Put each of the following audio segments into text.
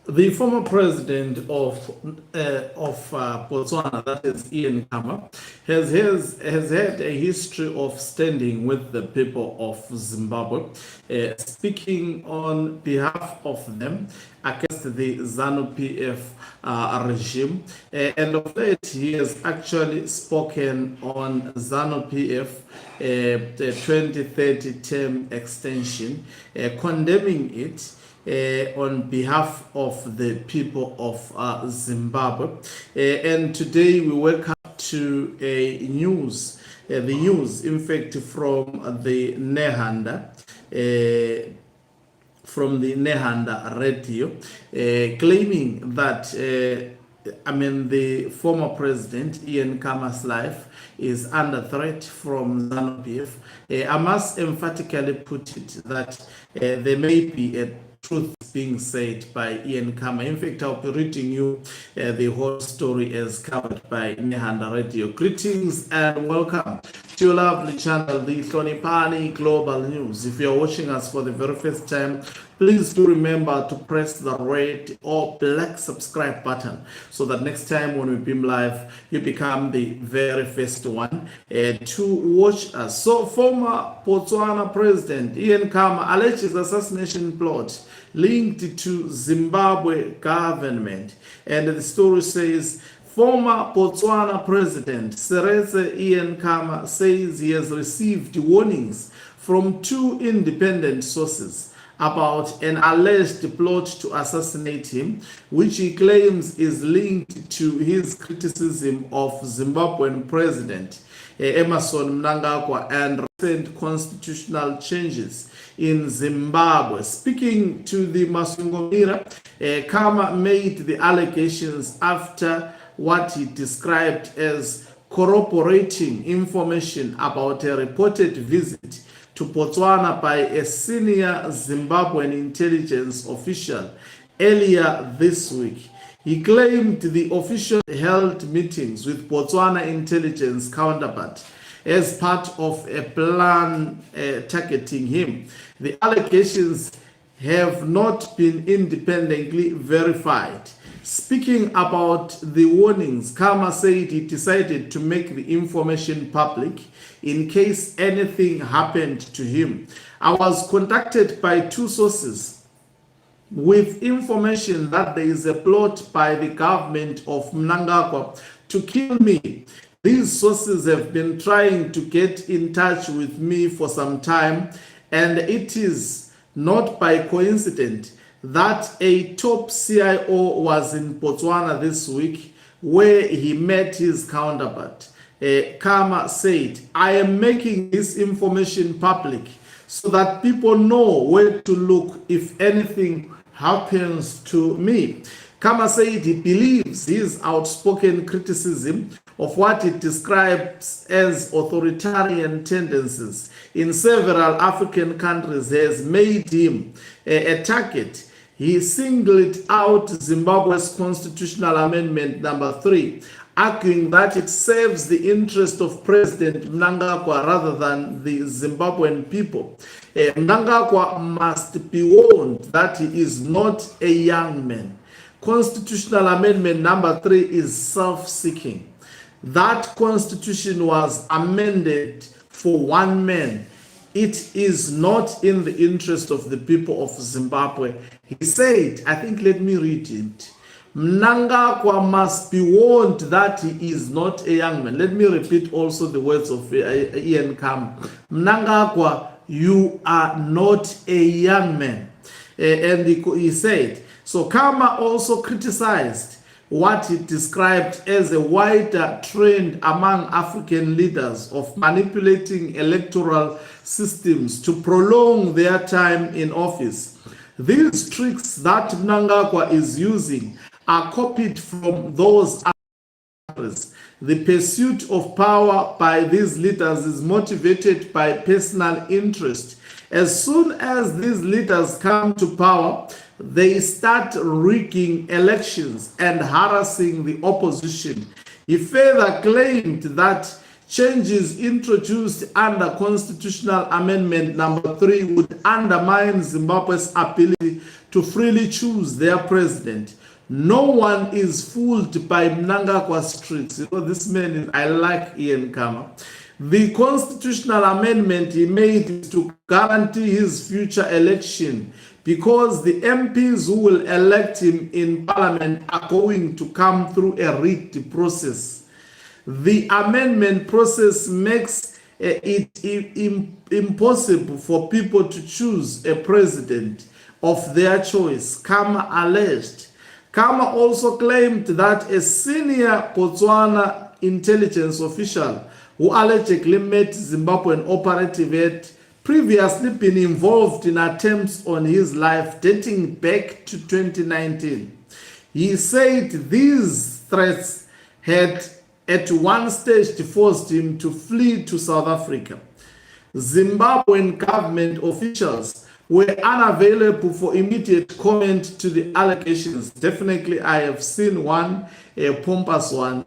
The former president of Botswana, that is Ian Khama, has had a history of standing with the people of Zimbabwe, speaking on behalf of them against the ZANU PF regime. And of late, he has actually spoken on ZANU PF, the 2030 term extension, condemning it on behalf of the people of Zimbabwe. And today we wake up to the news, in fact, from the Nehanda. From the Nehanda radio, claiming that the former president Ian Khama's life is under threat from ZANU PF. I must emphatically put it that there may be a truth being said by Ian Khama. In fact, I'll be reading you the whole story as covered by Nehanda Radio. Greetings and welcome to your lovely channel, the Hlonipani Global News. If you're watching us for the very first time, please do remember to press the red or black subscribe button so that next time when we beam live, you become the very first one to watch us. So, former Botswana President Ian Khama alleges assassination plot linked to Zimbabwe government. And the story says, former Botswana President Seretse Ian Khama says he has received warnings from two independent sources about an alleged plot to assassinate him, which he claims is linked to his criticism of Zimbabwean President Emerson Mnangagwa and recent constitutional changes in Zimbabwe. Speaking to the Masungomira, Khama made the allegations after what he described as corroborating information about a reported visit to Botswana by a senior Zimbabwean intelligence official earlier this week. He claimed the official held meetings with Botswana intelligence counterpart as part of a plan targeting him. The allegations have not been independently verified. Speaking about the warnings, Khama said he decided to make the information public in case anything happened to him. I was contacted by two sources with information that there is a plot by the government of Mnangagwa to kill me. These sources have been trying to get in touch with me for some time, and it is not by coincidence that a top CIO was in Botswana this week where he met his counterpart. Khama said, I am making this information public so that people know where to look if anything happens to me. Khama said he believes his outspoken criticism of what he describes as authoritarian tendencies in several African countries has made him a target. He singled out Zimbabwe's constitutional amendment number 3, arguing that it serves the interest of President Mnangagwa rather than the Zimbabwean people. Mnangagwa must be warned that he is not a young man. Constitutional amendment number 3 is self-seeking. That constitution was amended for one man. It is not in the interest of the people of Zimbabwe. He said, I think, let me read it. Mnangagwa must be warned that he is not a young man. Let me repeat also the words of Ian Khama. Mnangagwa, you are not a young man. And he said, so Khama also criticized what he described as a wider trend among African leaders of manipulating electoral systems to prolong their time in office. These tricks that Mnangagwa is using are copied from those others. The pursuit of power by these leaders is motivated by personal interest. As soon as these leaders come to power, they start rigging elections and harassing the opposition. He further claimed that changes introduced under Constitutional Amendment number 3 would undermine Zimbabwe's ability to freely choose their president. No one is fooled by Mnangagwa streets. You know, this man, I like Ian Khama. The constitutional amendment he made is to guarantee his future election because the MPs who will elect him in parliament are going to come through a rigged process. The amendment process makes it impossible for people to choose a president of their choice, Khama alleged. Khama also claimed that a senior Botswana intelligence official who allegedly met Zimbabwean operative had previously been involved in attempts on his life dating back to 2019. He said these threats had at one stage forced him to flee to South Africa. Zimbabwean government officials were unavailable for immediate comment to the allegations. Definitely, I have seen one, a pompous one,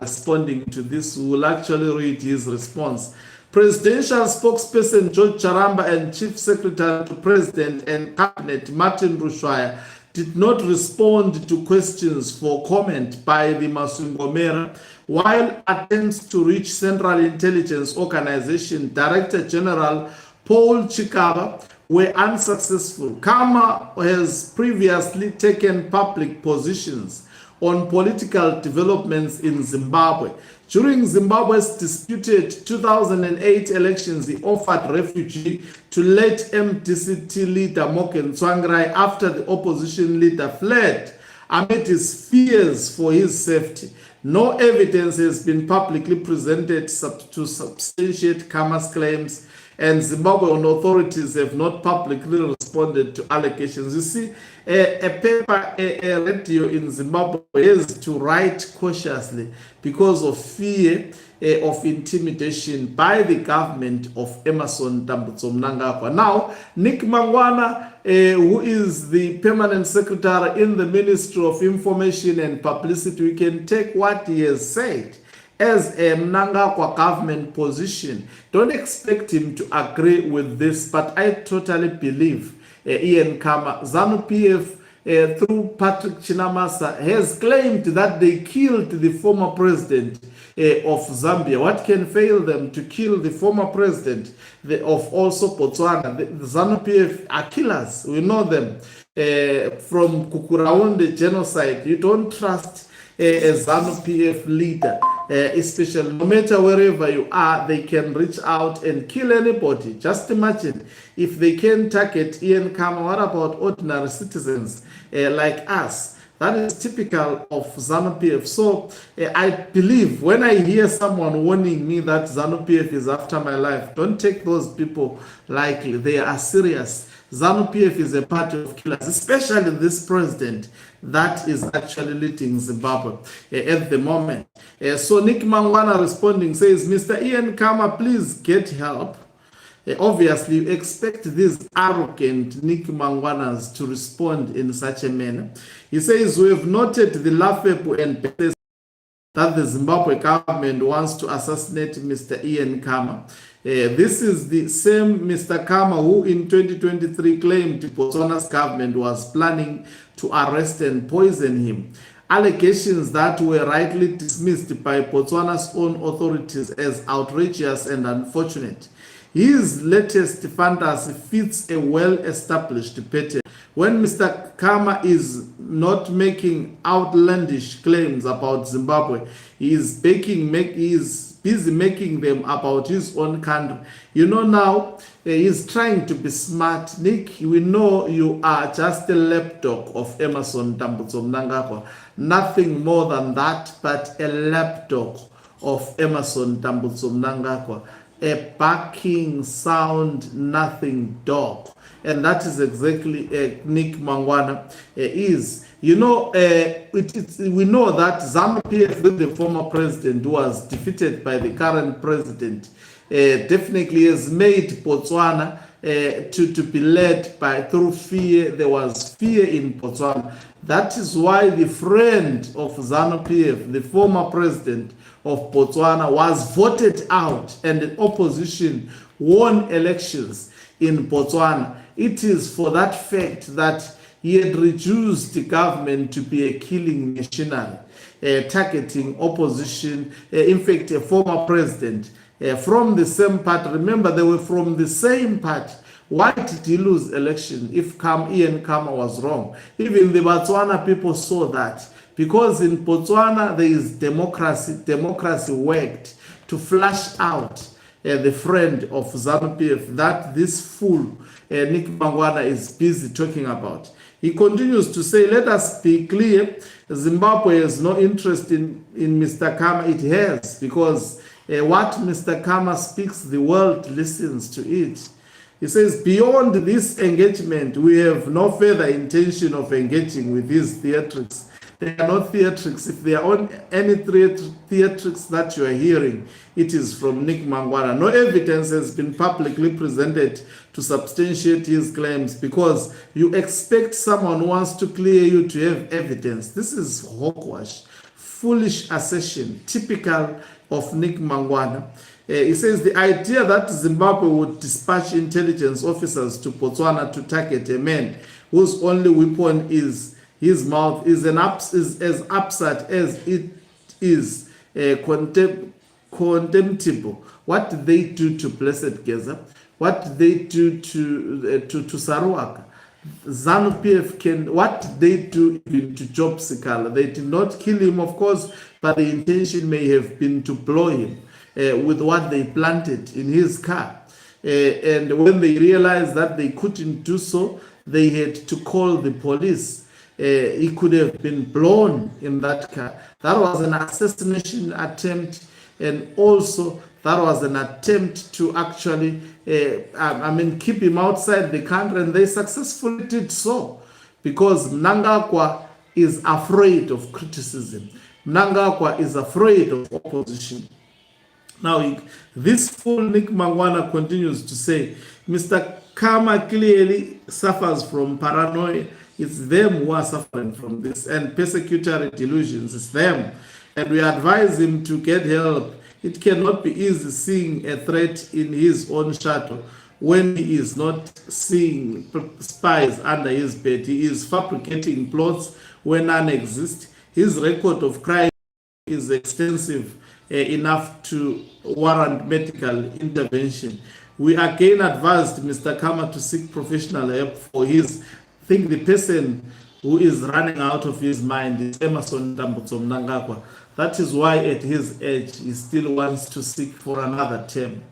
responding to this. We will actually read his response. Presidential spokesperson George Charamba and Chief Secretary to President and Cabinet Martin Rushwaya did not respond to questions for comment by the Masungomera, while attempts to reach Central Intelligence Organization Director General Paul Chikaba were unsuccessful. Khama has previously taken public positions on political developments in Zimbabwe. During Zimbabwe's disputed 2008 elections, he offered refuge to late MDCT leader Morgan Tsvangirai after the opposition leader fled amid his fears for his safety. No evidence has been publicly presented to substantiate Khama's claims, and Zimbabwean authorities have not publicly responded to allegations. You see, a paper, a radio in Zimbabwe has to write cautiously because of fear of intimidation by the government of Emmerson Mnangagwa. Now, Nick Mangwana, who is the permanent secretary in the Ministry of Information and Publicity, we can take what he has said as a Mnangagwa government position. Don't expect him to agree with this, but I totally believe Ian Khama, ZANU PF, through Patrick Chinamasa, has claimed that they killed the former president of Zambia. What can fail them to kill the former president of also Botswana? The ZANU PF are killers. We know them from Kukuraunde genocide. You don't trust a ZANU PF leader, especially no matter wherever you are, they can reach out and kill anybody. Just imagine if they can target Ian Khama, what about ordinary citizens like us? That is typical of ZANU PF. So I believe when I hear someone warning me that ZANU PF is after my life, don't take those people lightly. They are serious. ZANU PF is a party of killers, especially this president that is actually leading Zimbabwe at the moment. So Nick Mangwana responding says, Mr. Ian Khama, please get help. Obviously, you expect these arrogant Nick Mangwanas to respond in such a manner. He says, we have noted the laughable and baseless that the Zimbabwe government wants to assassinate Mr. Ian Khama. This is the same Mr. Khama who in 2023 claimed Botswana's government was planning to arrest and poison him. Allegations that were rightly dismissed by Botswana's own authorities as outrageous and unfortunate. His latest fantasy fits a well-established pattern. When Mr. Khama is not making outlandish claims about Zimbabwe, he is busy making them about his own country. You know, now he's trying to be smart. Nick, we know you are just a lapdog of Emmerson Mnangagwa. Nothing more than that, but a lapdog of Emmerson Mnangagwa. A barking sound, nothing dog. And that is exactly Nick Mangwana is. You know, we know that ZANU PF, the former president, who was defeated by the current president, definitely has made Botswana to be led through fear. There was fear in Botswana. That is why the friend of ZANU PF, the former president of Botswana, was voted out, and the opposition won elections in Botswana. It is for that fact that he had reduced the government to be a killing machinery, targeting opposition. In fact, a former president from the same party. Remember, they were from the same party. Why did he lose election if Ian Khama was wrong? Even the Botswana people saw that. Because in Botswana, there is democracy. Democracy worked to flush out the friend of ZANU PF that this fool, Nick Mangwana, is busy talking about. He continues to say, let us be clear, Zimbabwe has no interest in Mr. Khama. It has, because what Mr. Khama speaks, the world listens to it. He says, beyond this engagement, we have no further intention of engaging with these theatrics. They are not theatrics. If they are on any theatrics that you are hearing, it is from Nick Mangwana. No evidence has been publicly presented to substantiate his claims, because you expect someone who wants to clear you to have evidence. This is hogwash, foolish assertion, typical of Nick Mangwana. He says the idea that Zimbabwe would dispatch intelligence officers to Botswana to target a man whose only weapon is his mouth is as absurd as it is contemptible. What did they do to Blessed Geza? What did they do to Saruaka? ZANU PF what did they do even to Job Sikala? They did not kill him, of course, but the intention may have been to blow him with what they planted in his car. And when they realized that they couldn't do so, they had to call the police. He could have been blown in that car. That was an assassination attempt, and also that was an attempt to actually, keep him outside the country, and they successfully did so, because Mnangagwa is afraid of criticism. Mnangagwa is afraid of opposition. Now, this fool Nick Mangwana continues to say, Mr. Khama clearly suffers from paranoia. It's them who are suffering from this, and persecutory delusions. It's them. And we advise him to get help. It cannot be easy seeing a threat in his own shadow when he is not seeing spies under his bed. He is fabricating plots when none exist. His record of crime is extensive enough to warrant medical intervention. We again advised Mr. Khama to seek professional help for his. I think the person who is running out of his mind is Emmerson Dambudzo Mnangagwa. That is why at his age he still wants to seek for another term.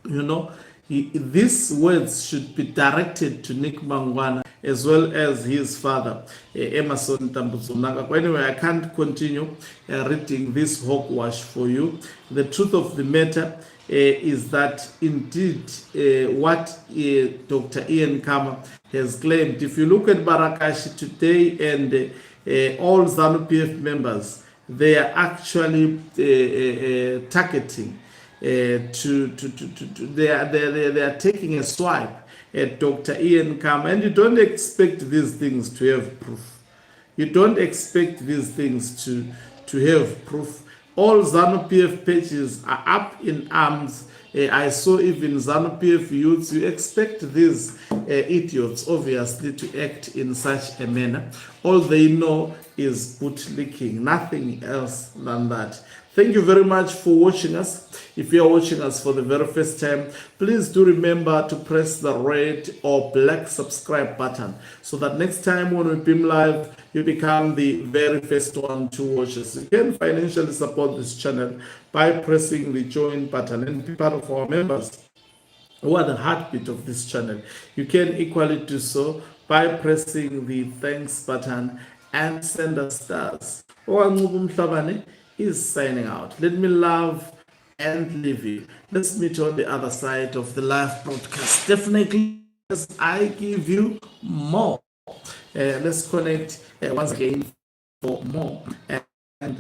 You know, these words should be directed to Nick Mangwana as well as his father, Emmerson Dambudzo Mnangagwa. Anyway, I can't continue reading this hogwash for you. The truth of the matter is that indeed what Dr. Ian Khama has claimed, if you look at Barakashi today and all ZANU PF members, they are actually targeting they are taking a swipe at Dr. Ian Khama, and you don't expect these things to have proof. You don't expect these things to have proof. All ZANU PF pages are up in arms. I saw even ZANU PF youths. You expect these idiots, obviously, to act in such a manner. All they know is bootlicking, nothing else than that. Thank you very much for watching us. If you are watching us for the very first time, please do remember to press the red or black subscribe button so that next time when we beam live, you become the very first one to watch us. You can financially support this channel by pressing the join button and be part of our members who are the heartbeat of this channel. You can equally do so by pressing the thanks button and send us stars. Is signing out. Let me love and leave you. Let's meet on the other side of the live broadcast. Definitely, as I give you more. Let's connect once again for more.